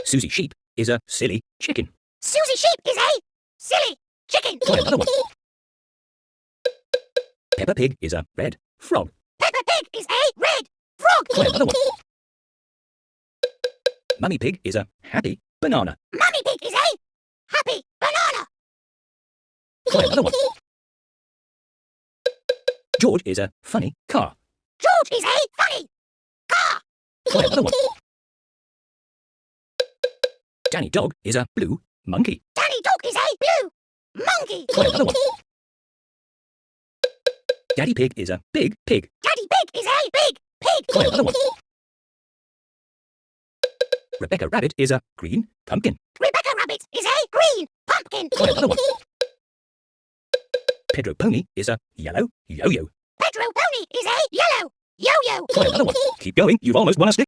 Susie Sheep is a silly chicken. Susie Sheep is a silly chicken. Try another one. Peppa Pig is a red frog. Peppa Pig is a red frog. Try another one. Mummy Pig is a happy banana. Mummy Pig is a happy banana. Try another one. George is a funny car. George is a funny car. Try another one. Danny Dog is a blue monkey. Danny Dog is a blue monkey. Try another one. Daddy Pig is a big pig. Daddy Pig is a big pig. Try another one. Rebecca Rabbit is a green pumpkin. Rebecca Rabbit is a green pumpkin. Try another one. Pedro Pony is a yellow yo-yo. Pedro Pony is a yellow yo-yo. Try another one. Keep going, you've almost won a stick.